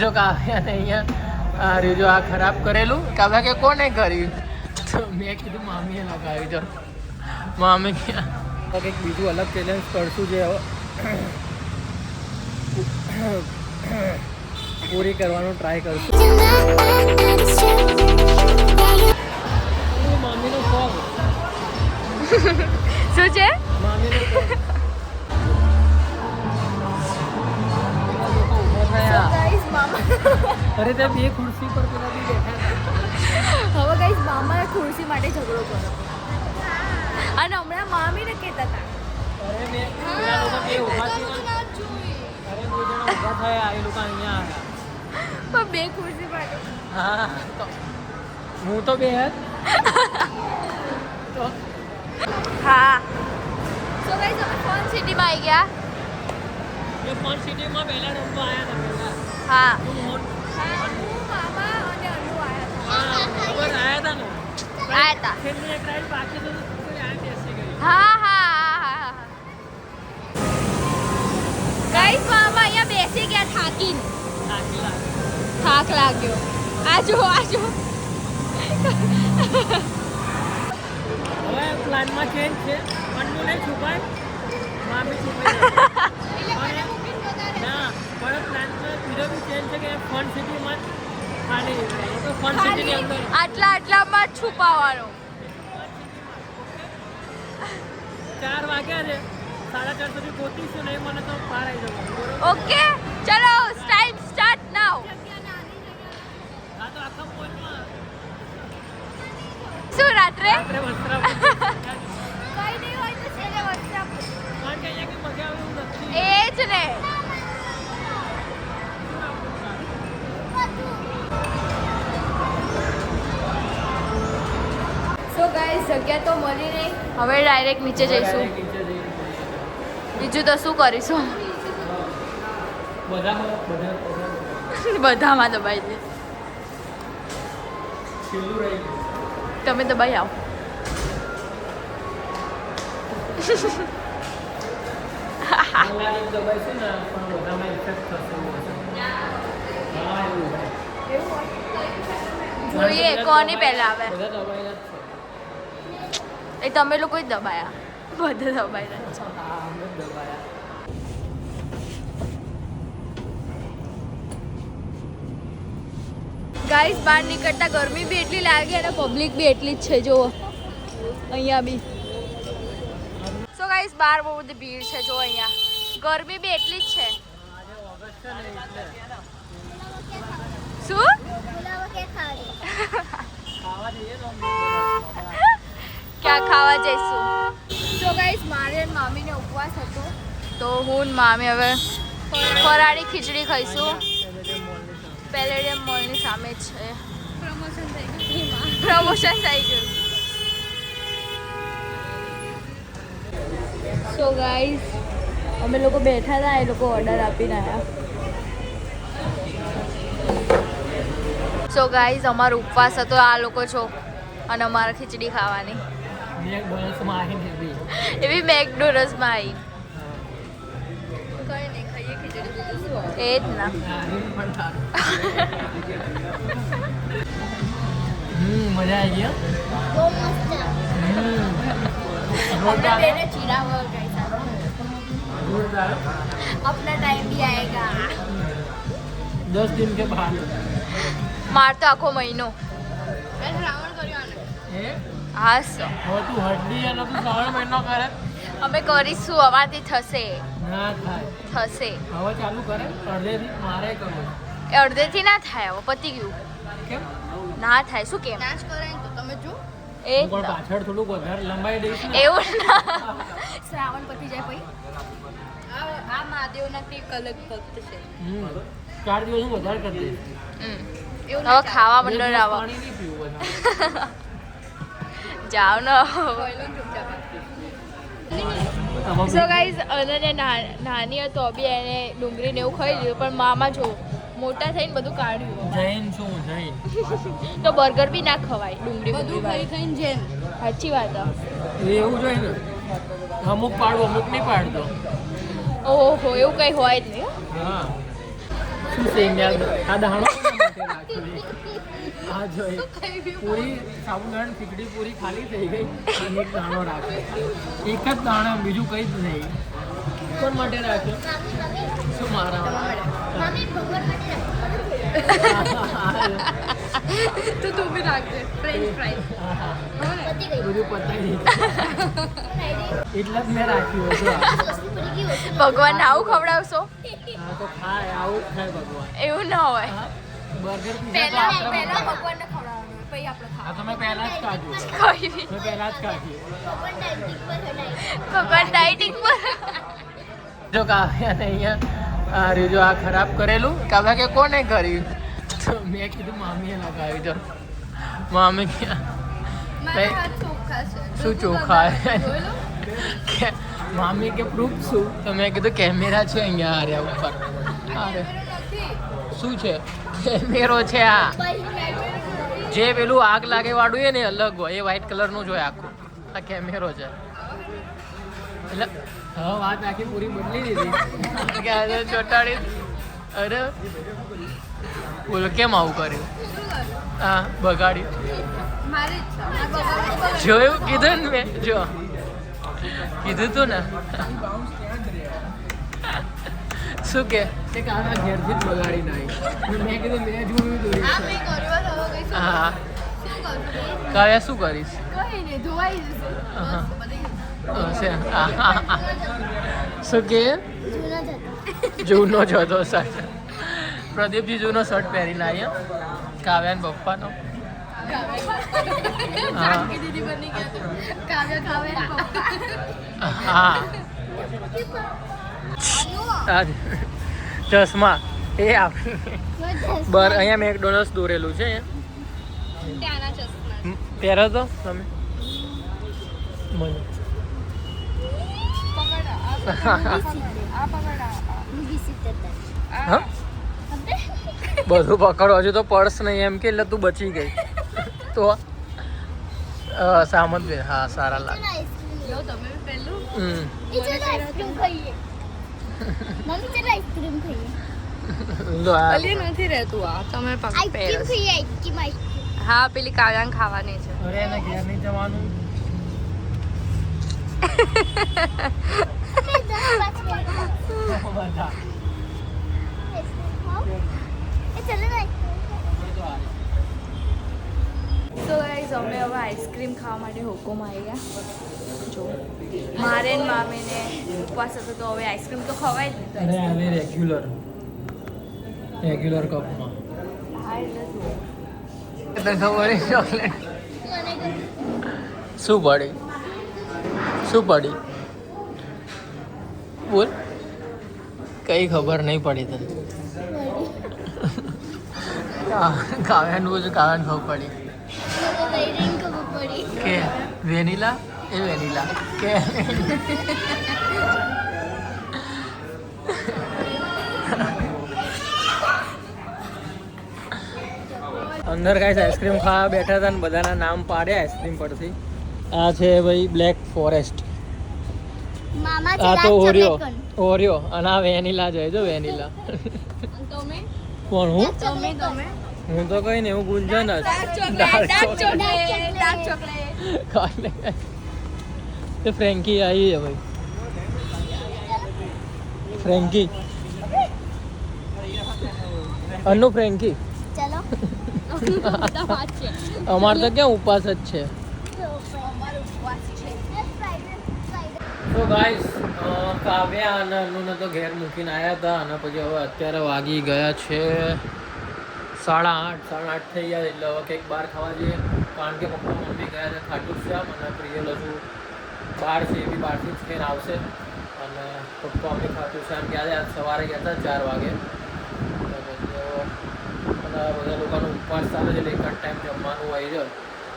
જો કાવ્યાને અહીંયા રીજો આ ખરાબ કરેલું કાવ્યા કે કોને કર્યું તો મેં કીધું મામીએ લગાવ્યું જો મામી કંઈક બીજું અલગ ચેલેન્જ કરશું જે પૂરી કરવાનો ટ્રાય કરશું મામીનો ફોગ શું છે મામીનો ફોગ અરે તે બે ખુરશી પર પેલા બી બેઠા હવે ગાઈસ મામાએ ખુરશી માટે ઝઘડો કર્યો અને હમણાં મામીને કહેતા હતા અરે મેં પેલા લોકો બે ઊભા થયા અરે બે જણા ઊભા થયા એ લોકો અહીંયા આવ્યા પણ બે ખુરશી માટે હા તો હું તો બે જ તો હા સો ગાઈસ અમે ફોન સિટીમાં આવી ગયા એ ફોન સિટીમાં પહેલા રમવા આવ્યા હતા પહેલા હા હું મામા અને અનુ આવ્યા ખબર આવ્યા હતા ને હતા છેલ્લી એક રાઈડ બાકી તો કોઈ આ બેસી ગઈ હા ગાઈસ મામા અહીંયા બેસી ગયા થાકીને થાક લાગ્યો આજો હવે પ્લાનમાં ચેન્જ છે અન્નુ નહીં છુપાય મામી છુપાય ના પણ પ્લાનમાં બીજો બી ચેન્જ છે કે ફન સિટીમાં ખાલી તો ફન સિટીની અંદર આટલામાં જ છુપાવાનો 4 વાગ્યા છે 4:30 સુધી પહોંચીશું નહીં મને તો પાર આવી જવાનું ઓકે ચલો ટાઈમ સ્ટાર્ટ નાઉ હા તો આખા પોઈન્ટમાં શું રાત્રે વસ્ત્રાપુર કઈ નહીં હોય તો છેલ્લે વસ્ત્રાપુર કારણ કે અહીંયા કઈ મજા આવે એવું નથી એ જ ને સો ગાઈસ જગ્યા તો મળી નહીં હવે ડાયરેક્ટ નીચે જઈશું બીજું તો શું કરીશું બધામાં દબાઈ દે તમે દબાઈ આવો દબાઈશું ને પણ બધામાં ઇફેક્ટ થશે હા એવું જોઈએ કોની પહેલા આવે બધા દબાયેલા જ છે એ તમે લોકો જ દબાયા બધા દબાયેલા છે હા અમે જ દબાયા ગાઈસ બહાર નીકળતા ગરમી બી એટલી લાગે અને પબ્લિક બી એટલી જ છે જો અહીંયા બી સો ગાઈસ બહાર બહુ બધી ભીડ છે જો અહીંયા ગરમી બી એટલી જ છે શું ક્યાં ખાવા જઈશું સો ગાઈસ મારે અને મામીને ઉપવાસ હતો તો હું ને મામી હવે ફરાળી ખીચડી ખાઈશું પેલેડિયમ મોલની સામે જ છે પ્રમોશન થઈ ગયું સો ગાઈસ અમે લોકો બેઠા હતા એ લોકો ઓર્ડર આપીને આવ્યા સો ગાઈસ અમારો ઉપવાસ હતો આ લોકો છો અને અમારે ખીચડી ખાવાની એવી મેકડોનલ્ડ્સમાં આવી કઈ નહીં ખાઈએ ખીચડી એ જ ના મજા આવી ગઈ બહુ મસ્ત अपना बेटे चिड़ा हुआ कैसा अपना टाइम भी आएगा 10 दिन के बाद मार तो आखो महीनो રાવણ કર્યો આને હા હવે તું હડલી અને તું શ્રાવણ મહિનો કરે અમે કરીશું અમારથી થશે ના થાય થશે હવે ચાલુ કરે અડધેથી મારે કરવું એ અડધેથી ના થાય હવે પતી ગયું કેમ ના થાય શું કેમ નાશ કરાય તો તમે જો એ હું પણ પાછળ થોડુંક વધારે લંબાઈ દઈશ ને એવું ના શ્રાવણ પતી જાય પછી આ મહાદેવના કંઈક અલગ ભક્ત છે 4 દિવસ હું વધારે કરી દઈશ એવું હવે ખાવા મંડળ બે દિવસ આવો પાણી નહીં પીવું વધારે જાઓ ને તમામ સો ગાઈઝ અનન્યા નાની હતો બી એને ડુંગળીને એવું ખાઈ લીધું પણ મામા જો મોટા થઈને બધું કાઢ્યું જૈન છું જૈન તો બર્ગર બી ના ખવાય ડુંગળી બધું ખાઈ ખાઈને જેમ સાચી વાત એવું જોઈએ ને અમુક પાડું અમુક નહીં પાડતો ઓહો એવું કંઈ હોય જ નહીં હા શું શેંગા આ દાણો કોના માટે રાખ્યો? આ જોઈ પૂરી સાબુદાણા ખીચડી પૂરી ખાલી થઈ ગઈ અને એક દાણો રાખ્યો. એક જ દાણો, બીજું કંઈ જ નહીં. કોણ માટે રાખ્યો? શું મારા તો તું બી રાખજે ફ્રેન્ચ ફ્રાઈઝ. બધું પતાવી દીધું એટલે જ મેં રાખ્યું હતું. ભગવાનને આવું ખવડાવશો? હા તો ખાય, આવું જ ખાય ભગવાન. એવું ના હોય. બર્ગર પહેલા ભગવાનને ખવડાવવાનું પછી આપણે હા તો મેં પહેલા જ કાઢ્યું. કોઈ નહીં. મેં પહેલા જ કાઢ્યું. ભગવાન ડાયટિંગ પર. જો કાવ્યાને અહીંયા આ રહ્યું જો આ ખરાબ કરેલું. કાવ્યા કે કોને કર્યું? તો મેં કીધું મામીએ લગાવ્યું. જો મામી ક્યાં મારા હાથ ચોખ્ખા છે. શું ચોખ્ખા કે મામી કે પ્રૂફ શું? તો મેં કીધું કેમેરા છે અહીંયા આર્યા ઉપર. અરે શું છે? કેમેરો છે આ. જે પેલું આગ લાગે વાળું એ ને અલગ હોય, એ વ્હાઈટ કલરનું જ હોય આખું. આ કેમેરો છે એટલે હવે વાત આખી પૂરી બદલી દીધી કે આજે ચોટાડી. અરે બોલો કેમ આવું કર્યું? હા બગાડ્યું. મારી ઈચ્છા. જોયું? કીધું ને મેં. જો કીધું તું ને. શું કે આના ઘેરથી જ બગાડી નાખી. મેં કીધું મેં જોયું દોરી. હા કાવ્યા શું કરીશ? કઈ નહીં, ધોવાઈ જશે. હા. બધી શું કે જૂનો જ હતો શર્ટ. પ્રદીપજી જૂનો શર્ટ પહેરીને આવ્યા કાવ્યા પપ્પાનો. જાનકી દીદી બની ગયા તો કાવ્યા કાવ્યા હા આ ચશ્મા એ બર અહીંયા મેકડોનલ્ડ્સ દોરેલું છે. ત્યાંના ચશ્મા. પહેરો તો તમે મને હા બધું પકડો. હજુ તો પર્સ નહીં એમ કે એટલે તું બચી ગઈ તો સામત બે. હા સારા લાગે. તમે પહેલું લો આ અલી નથી રહેતું આ તમે પહેરો. હા પેલી કાવ્યાને ખાવાની છે. અરે એને ઘેર નહીં જવાનું. બધા સો ગાઈઝ અમે હવે આઈસ્ક્રીમ ખાવા માટે હોકોમાં આવી ગયા. જો મારે ને મામીને ઉપવાસ હતો તો હવે આઈસ્ક્રીમ તો ખવાય જ નહીં. અરે આવે રેગ્યુલર કપમાં. હા એટલે જુઓ. તને ખબર ચોકલેટ શું પડી? શું પડી? બોલ. કઈ ખબર નહીં પડી તને. કાવ્યાનું ખબર પડી કે વેનીલા એ વેનીલા કે અંદર ગાઈસ આઈસ્ક્રીમ ખાવા બેઠા હતા ને બધાના નામ પાડ્યા આઈસ્ક્રીમ પરથી. આ છે ભાઈ બ્લેક ફોરેસ્ટ, આ તો ઓરિયો અને આ વેનીલા છે. જો વેનીલા. કોણ હું? હું તો કઈ નહીં, હું ગુંજન જ. તો ફ્રેન્કી આવી છે ભાઈ. ફ્રેન્કી અનુ ફ્રેન્કી. અમાર તો ક્યાં ઉપવાસ જ છે. તો ગાઈસ કાવ્યા અને અનુને તો ઘેર મૂકીને આવ્યા હતા અને પછી હવે અત્યારે વાગી ગયા છે 8:30 થઈ ગયા. એટલે હવે કંઈક બહાર ખાવા જઈએ કારણ કે પપ્પા મમ્મી ગયા છે ખાટું શ્યામ અને પ્રિયલ હજુ બહાર છે, એ બી બહારથી જ ફેર આવશે. અને પપ્પા મમ્મી ખાટું શ્યામ ગયા છે. આજ સવારે ગયા હતા 4 વાગે. બધા લોકોનો ઉપવાસ ચાલે છે એટલે એક જ ટાઈમ જમવાનું હોય છે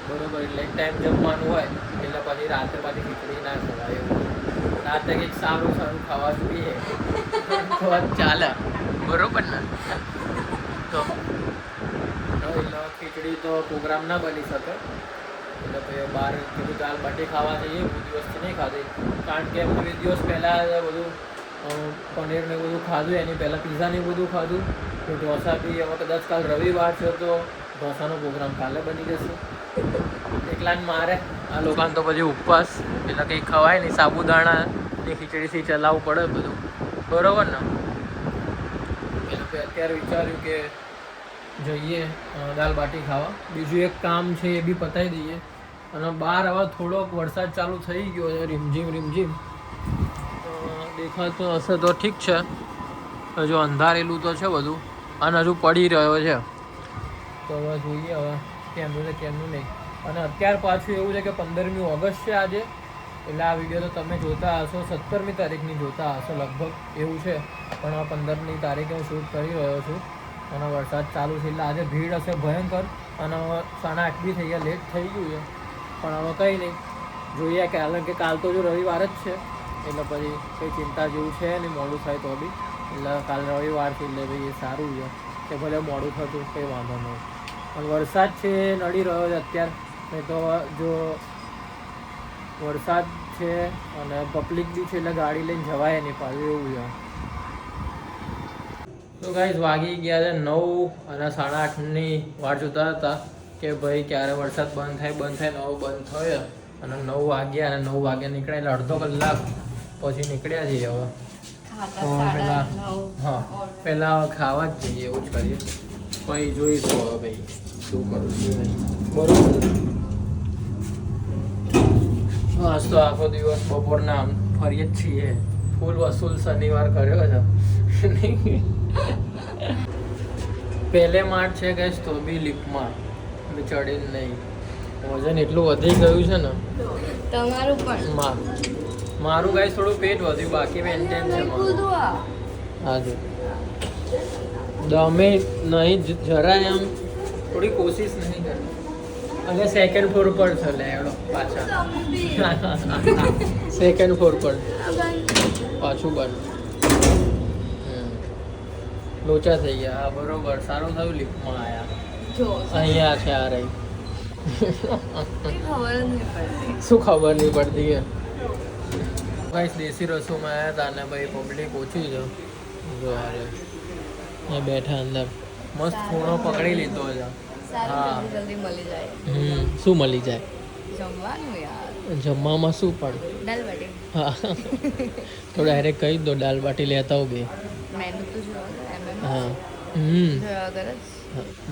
બરોબર. એટલે એક ટાઈમ જમવાનું હોય એટલે પછી રાત્રે પાછી ખીચડી ના ખવાય. એવું રાતે કંઈક સારું ખાવા જોઈએ તો ચાલે બરોબર ને. તો એટલે ખીચડી તો પ્રોગ્રામ ના બની શકે એટલે પછી બહાર કીધું દાલ બાટી ખાવા જઈએ. બહુ દિવસથી નહીં ખાધી કારણ કે એમને 2 દિવસ પહેલાં બધું પનીર ને બધું ખાધું, એની પહેલાં પીઝા ને બધું ખાધું તો ઢોસા બી હવે કદાચ કાલ રવિવાર છે તો ઢોસાનો પ્રોગ્રામ કાલે બની જશે. એકલા ને મારે આ લોકોને તો પછી ઉપવાસ એટલે કંઈ ખવાય નહીં, સાબુદાણાની ખીચડીથી ચલાવવું પડે બધું, બરોબર ને? એટલે અત્યારે વિચાર્યું કે જઈએ દાલ બાટી ખાવા. બીજું એક કામ છે એ બી પતાવી દઈએ. અને બહાર હવે થોડોક વરસાદ ચાલુ થઈ ગયો છે, રીમઝીમ દેખાતો હશે તો ઠીક છે. હજુ અંધારેલું તો છે બધું અને હજુ પડી રહ્યો છે. તો હવે જોઈએ હવે કેમનું છે કેમનું નહીં. અને અત્યાર પાછું એવું છે કે 15મી ઓગસ્ટ છે આજે, એટલે આ વિડીયો તો તમે જોતા હશો 17મી તારીખની જોતા હશો લગભગ એવું છે. પણ આ 15મી તારીખે હું શૂટ કરી રહ્યો છું અને વરસાદ ચાલુ છે એટલે આજે ભીડ હશે ભયંકર. અને હવે 8:30 બી થઈ ગયા, લેટ થઈ ગયું છે. પણ હવે કંઈ નહીં, જોઈએ કારણ કે કાલ તો જો રવિવાર જ છે એટલે પછી કંઈ ચિંતા જેવું છે નહીં, મોડું થાય તો બી. એટલે કાલ રવિવાર છે એટલે ભાઈ એ સારું છે કે ભલે મોડું થતું કંઈ વાંધો નહીં. પણ વરસાદ છે નડી રહ્યો છે અત્યારે, નહીં તો જો વરસાદ છે અને પબ્લિક બી છે એટલે ગાડી લઈને જવાય નહીં પાછું એવું છે. તો ગાઈસ વાગી ગયા છે 9 અને 8:30ની વાર જોતા હતા કે ભાઈ ક્યારે વરસાદ બંધ થાય 9 બંધ થયો અને 9 વાગ્યા અને 9 વાગ્યા નીકળ્યા એટલે અડધો કલાક પછી નીકળ્યા છીએ હવે. તો પહેલાં ખાવા જ જઈએ એવું જ કરીએ, પછી જોઈશું હવે ભાઈ શું કરું શું નહીં, બરોબર. આજ તો આખો દિવસ બપોરના આમ ફરીએ જ છીએ, ફૂલ વસૂલ શનિવાર કર્યો છે. પહેલે માર્ચ છે ગેસ તો બી લિફ્ટમાં ચડીને નહીં, વજન એટલું વધી ગયું છે ને તમારું પણ મારું ગાઈસ થોડું પેટ વધ્યું, બાકી મેન્ટેન છે મારું. હા જો દમે નહીં જરાય આમ થોડી કોશિશ નહીં કરી. અને સેકન્ડ ફ્લોર પર છે લે એવડો પાછા સેકન્ડ ફ્લોર પર પાછું બંધ. લોચા થઈ ગયા. હા બરોબર, સારું થયું લિફ્ટમાં આવ્યા. અહીંયા છે આ રહી. શું ખબર નહીં પડતી કે ગાઈસ દેશી રસોમાં આવ્યા હતા અને ભાઈ પબ્લિક ઓછી છે જો અરે એ બેઠા અંદર મસ્ત ખૂણો પકડી લીધો છે. હા જલ્દી મળી જાય. શું મળી જાય જમવાનું યાર, જમવામાં શું પણ દાલ બાટી. હા તો ડાયરેક્ટ કહી દો દાલ બાટી લેતા હો બે. મેનુ તો જોવા હા જોવા વગર જ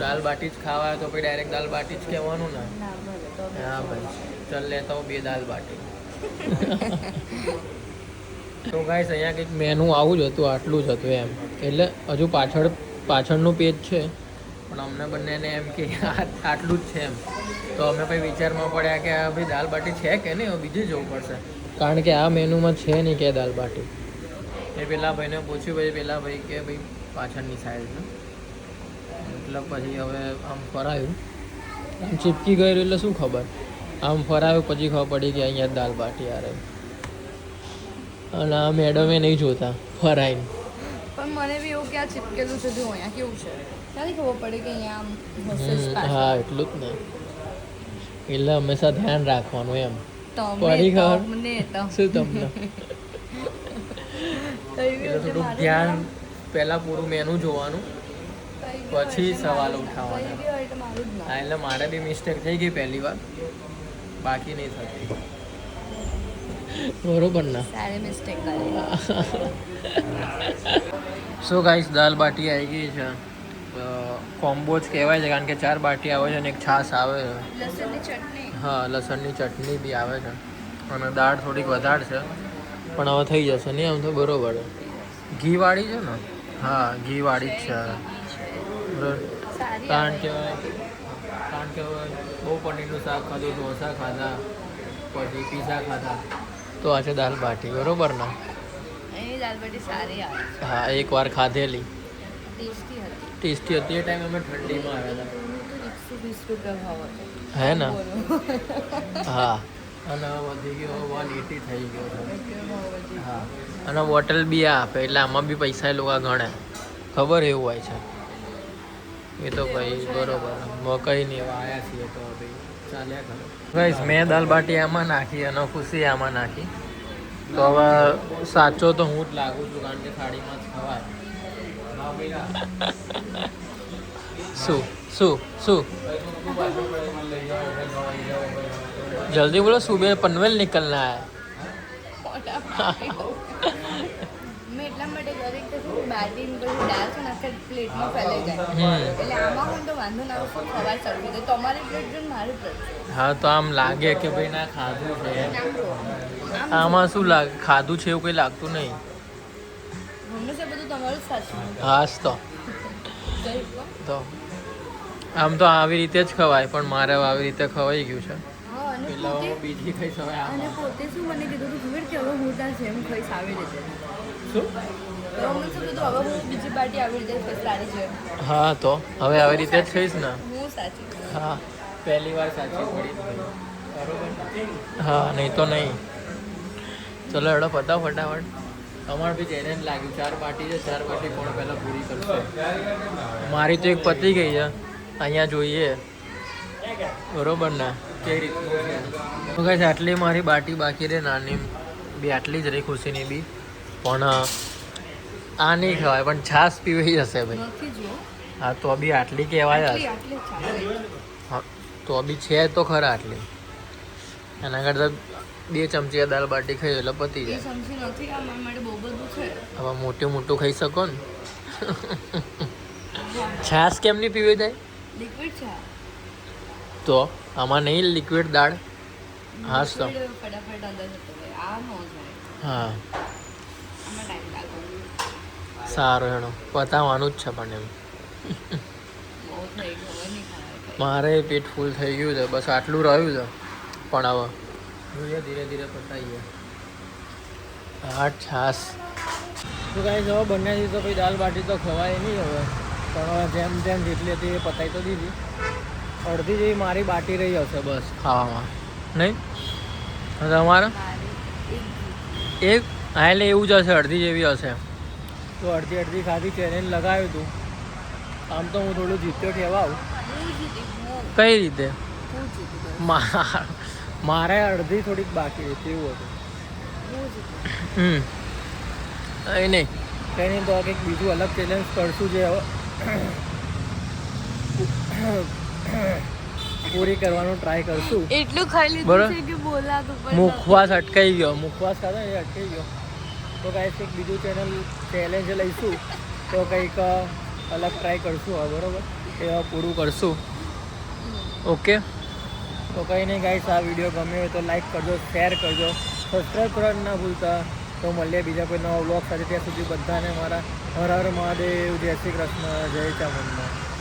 દાલ બાટી જ ખાવા તો પછી ડાયરેક્ટ દાલ બાટી જ કહેવાનું ને. ના ભલે તો હા ભાઈ ચાલ લેતા હું બે દાલ બાટી. તો ગાઈસ અહીંયા કંઈક મેનુ આવું જ હતું, આટલું જ હતું એમ. એટલે હજુ પાછળનું પેજ છે પણ અમને બંનેને એમ કે આટલું જ છે એમ. તો અમે પછી વિચારમાં પડ્યા કે ભાઈ દાલ બાટી છે કે નહીં, બીજે જવું પડશે કારણ કે આ મેનુમાં છે નહીં કે દાલ બાટી. એ પેલા ભાઈને પૂછ્યું, ભાઈ પેલા ભાઈ કે ભાઈ પાછળની સાઈડ છે એટલે પછી હવે આમ ફરાયું, આમ ચીપકી ગયું એટલે શું ખબર, આમ ફરાયું પછી ખબર પડી કે અહીંયા દાલ બાટી આવે. અને આ મેડમે નહીં જોતા ફરાઈને. પણ મને બી એવું કે આ ચીપકેલું છે જો અહીંયા કેવું છે ક્યાંથી ખબર પડે કે અહીંયા આમ હશે જ પાછળ. હા એટલું જ ને, એટલે હંમેશા ધ્યાન રાખવાનું એમ. તમે પડી ખબર તમને શું તમને એટલે થોડુંક ધ્યાન પહેલાં પૂરું મેનુ જોવાનું પછી સવાલ ઉઠાવવાના. હા એટલે મારે બી મિસ્ટેક થઈ ગઈ પહેલી વાર, બાકી નહીં થતી. બરોબર ને? સારી મિસ્ટેક કરી. સો ગાઈસ દાલ બાટી આવી ગઈ છે. કોમ્બો જ કહેવાય છે કારણ કે 4 બાટી આવે છે અને એક છાશ આવે છે. લસણની ચટણી. હા લસણની ચટણી બી આવે છે અને દાળ થોડીક વધારે છે પણ હવે થઈ જશે નહીં આમ તો બરોબર. ઘીવાળી છે ને? હા ઘીવાળી જ છે. કારણ કે બહુ પનીરનું શાક ખાધું, ઢોસા ખાધા, પછી પીઝા ખાધા, તો આ છે દાલ બાટી. બરોબર ને? એની દાલ બાટી સારી આવે. હા એકવાર ખાધેલી, ટેસ્ટી હતી. ટેસ્ટી હતી. એ ટાઈમે અમે ઠંડીમાં આવ્યા હતા. 120 રૂપિયા ભાવ હતો. હે ને? હા અને વધી ગયો 180 થઈ ગયો છે. હા અને બોટલ બી આપે એટલે આમાં બી પૈસા એ લોકો ગણે, ખબર એવું હોય છે. એ તો ભાઈ બરોબર કંઈ નહીં, હવે આવ્યા છીએ તો ભાઈ ચાલ્યા કરો. ગાઈસ મેં દાલ બાટી આમાં નાખી અને ખુશી આમાં નાખી. તો હવે સાચો તો હું જ લાગુ છું કારણ કે થાળીમાં જ ખવાય. શું શું શું जल्दी बोलो सुबह पनवेल निकलना है મેં એટલા માટે દરેક તો શું બાટીને બધું દાળ છે ને આખા પ્લેટમાં ફેલાઈ જાય એટલે આમાં હું તો વાંધો ના આવે ખબર સરખી તો તમારી પ્લેટ જો મારી પ્લેટ हाँ तो आम लागे कि भाई ना खाधું છે આમ આમાં શું લાગે ખાધું છે એવું કંઈ લાગતું નહીં હંમેશા બધું તમારું જ સાચું હાસ તો આમ તો આવી રીતે જ ખવાય પણ મારે આવી રીતે ખવાઈ ગયું છે હા અને પેલા પોતે બીજી ખાઈ સવાય અને પોતે શું મને કીધું તું ખબર કે હવે હું ત્યાં સેમ ખાઈશ આવી રીતે શું તો મને શું કીધું હવે હું બીજી પાર્ટી આવી રીતે ખાઈશ તારી જેમ હા તો હવે આવી રીતે જ ખાઈશ ને હું સાચી હા પહેલી વાર સાચી પડી બરોબર હા નહીં તો નહીં ચલો એડો પતાવ ફટાફટ અમારે બી ચેલેન્જ લાગ્યું 4 પાર્ટી છે 4 પાર્ટી કોણ પહેલાં પૂરી કરશે મારી તો એક પતી ગઈ છે અહીંયા જોઈએ બરોબર ને કઈ રીતનું છે તો કઈ આટલી મારી બાટી બાકી રહે નાની બી આટલી જ રહી ખુશીની બી પણ આ નહીં ખવાય પણ છાશ પીવી હશે ભાઈ નથી જો હા તો બી આટલી કહેવાય જ આટલી ચાલે હા તો બી છે તો ખરા આટલી એના કરતાં 2 ચમચી દાળ બાટી ખાઈ એટલે પતી એ જાય સમજી નથી આ મારા માટે બહુ બધું છે હવે મોટું ખાઈ શકો ને છાશ કેમ નહીં પીવી જાય લિક્વિડ છે તો આમાં નહીં લિક્વિડ દાળ હા તો ફટાફટ અંદર જતો રહે આ નો જાય હા આમાં ટાઈમ લાગે સારું એનો પતાવવાનું જ છે પણ એમ બહુ થઈ ખબર નહીં ખાવા મારે પેટ ફૂલ થઈ ગયું છે બસ આટલું રહ્યું છે પણ હવે જોઈએ ધીરે ધીરે પતાવીએ આ છાશ તો કાંઈ જવા બંને તો પછી દાલ બાટી તો ખવાય નહીં હવે પણ હવે જેમ જેમ જેટલી હતી એ પતાવી તો દીધી અડધી જેવી મારી બાટી રહી હશે બસ ખાવામાં નહીં તમારે એક હા એટલે એવું જ હશે અડધી જેવી હશે તો અડધી ખાધી ચેલેન્જ લગાવ્યું હતું આમ તો હું થોડું જીત્યો કહેવાઉં કઈ રીતે મારે અડધી થોડીક બાકી હતી એવું હતું નહીં કંઈ નહીં તો કંઈક બીજું અલગ ચેલેન્જ કરશું જે પૂરી કરવાનો ટ્રાય કરશું એટલું ખાઈ લીધું બરાબર. છે કે બોલાતું પણ મુખવાસ અટકાઈ ગયો મુખવાસ ખાધો ને એ અટકાઈ ગયો તો કાંઈક કંઈક બીજું ચેલેન્જ લઈશું તો કંઈક અલગ ટ્રાય કરશું હવે બરાબર એ પૂરું કરશું ઓકે તો કંઈ નહીં ગાઈસ આ વિડીયો ગમ્યો હોય તો લાઈક કરજો શેર કરજો સબસ્ક્રાઈબ કરવાનું ના ભૂલતા તો મળીએ બીજા કોઈ નવા વ્લોગ સાથે ત્યાં સુધી બધાને મારા હર હર મહાદેવ જય શ્રી કૃષ્ણ જય ચામુંડા